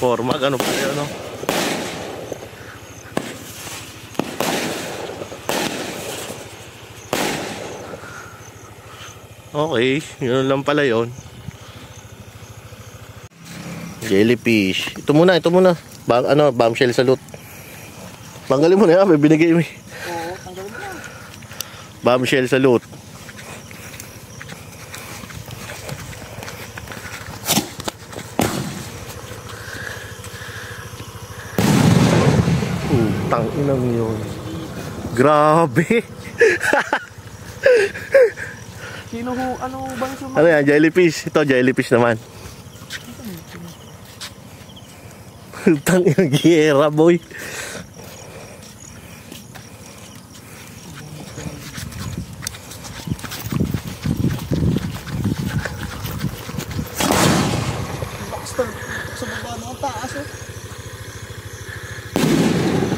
Formag, ano pa yun, no? Okay, yun lang pala yun. Jellyfish. Ito muna. Bombshell salute. Tanggalin mo na yan, may binigay mo. Oo, tanggalin mo na. Bombshell salute. Tanginang yun. Grabe. Sino ho, ano bang sumama? Ano yan, jellyfish? Ito, jellyfish naman. Tanginang giyera, boy. Sa baba na ang taas eh.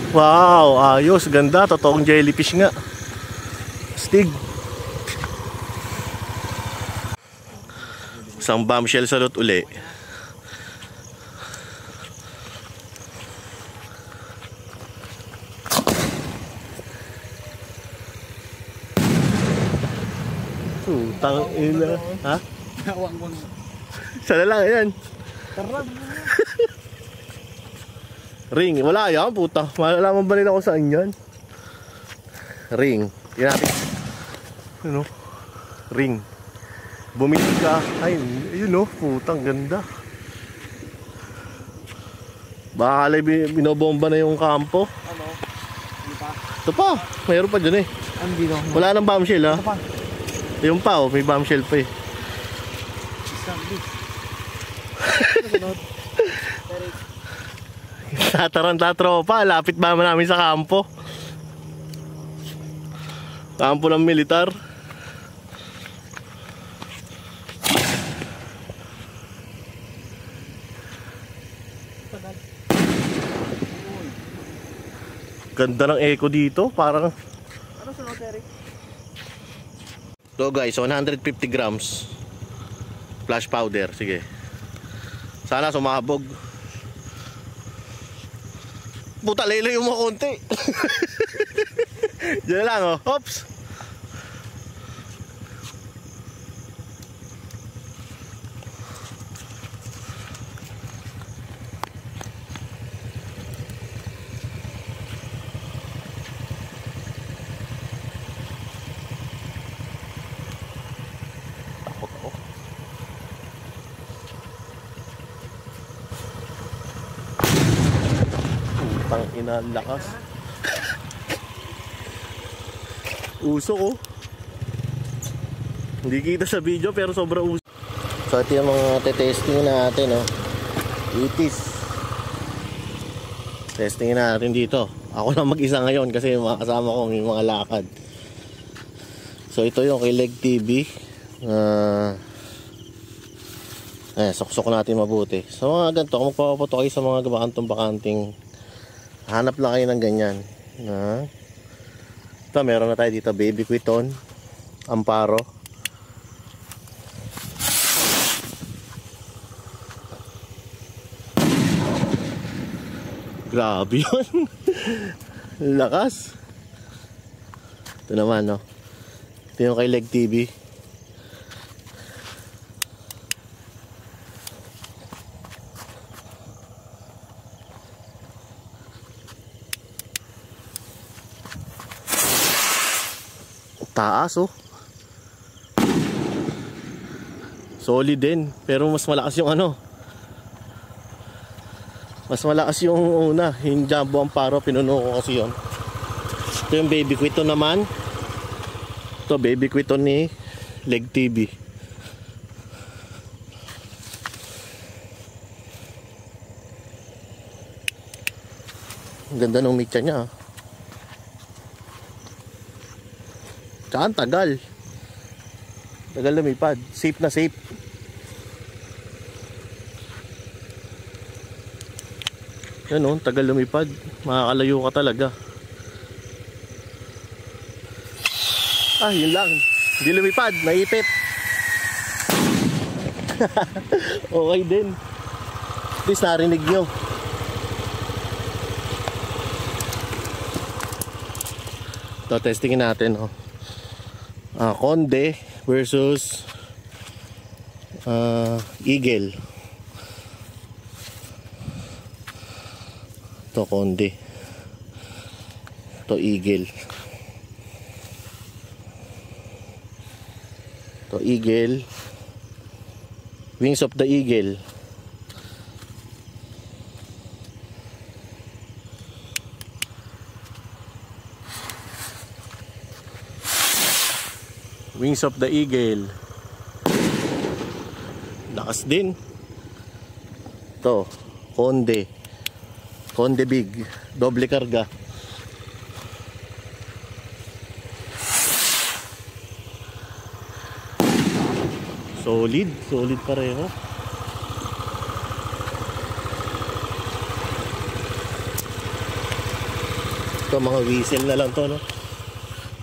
Wow, ayos, ganda, totoong jellyfish nga. Stig. Isang bombshell salute uli. Tangina. Ha? Wang-wang. Sana lang yan. Tarag. Ring, wala yan, puta. Malalaman ba nila kung saan yan? Ring. Yan natin. Ano? Ring. Bumili ka. Ay, yun o. Putang ganda. Baka kalay binobomba na yung kampo. Ano? Hindi pa? Ito pa. Mayroon pa dyan eh. Andito. Wala nang bombshell ha. Ito pa. Yung pa oh. May bombshell pa eh. Tataranta tropa. Lapit ba namin sa kampo? Kampo ng militar. Ganda ng echo dito, parang. Ano sunod, Eric? So guys, 150 grams flash powder, sige. Sana sumabog. Puta, lalayo mo konti. Diyan lang oh, hops. Pang ina, lakas. Usok oh. Hindi kita sa video pero sobra usok. So ito yung mga testing natin oh. Itis. Testing natin dito. Ako lang mag-isa ngayon kasi mga kasama ko yung mga lakad. So ito yung kay Leg TV. Sok-sok natin mabuti. So mga ganito, kung magpapapoto kayo sa mga bakantong-bakanting, hanap lang kayo ng ganyan. Ito, meron na tayo dito. Baby Quiton, Amparo. Grabe yun. Lakas. Ito naman, no. Ito yung kay Leg TV. Taas oh. Solid din, pero mas malakas yung ano. Mas malakas yung una, yung Jumbo Amparo, pinuno ko kasi yun. Ito yung Baby Quiton naman. Ito Baby Quiton ni Leg TV. Ang ganda ng mitya niya. Tsaka ang tagal. Tagal lumipad. Safe na safe. Yan o, tagal lumipad. Makakalayo ka talaga. Ah, yun lang. Hindi lumipad, naipit. Okay din. least narinig nyo. Ito, testingin natin. Oh. Conde versus Eagle. Ito Conde. Ito Eagle. Ito Eagle. Wings of the Eagle. Wings of the Eagle. Lakas din. Ito, Conde. Conde Big. Doble karga. Solid. Solid pareho. Ito, mga whistle na lang to, no?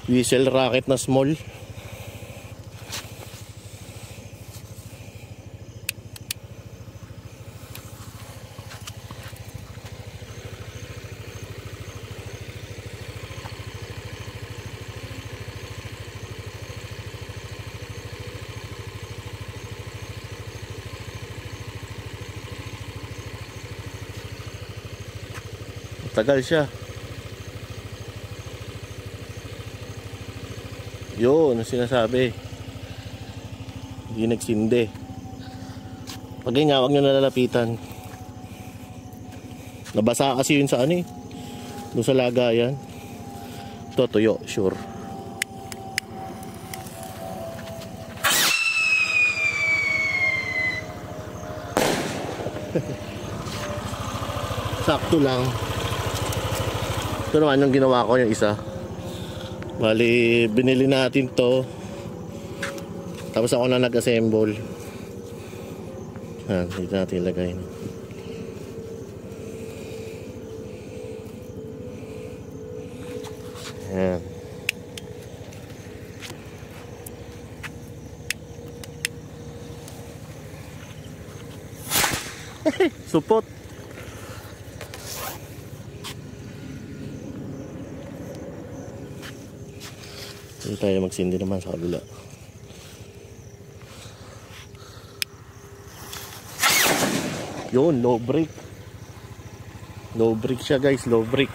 Whistle rocket na small. Tagal siya. Yun, sinasabi. Hindi nagsindi. Pag ganyan, huwag nyo nalalapitan. Nabasa kasi yun sa ano eh. Doon sa lagayan. Ito, tuyo, sure. Sakto lang. Ito naman yung ginawa ko, yung isa. Bali, binili natin to. Tapos ako na nag-assemble. Yan, dito natin ilagay. Yan. Supot. Hindi tayo magsindi naman sa kabila. Yun, low brake. Low brake siya guys, low brake.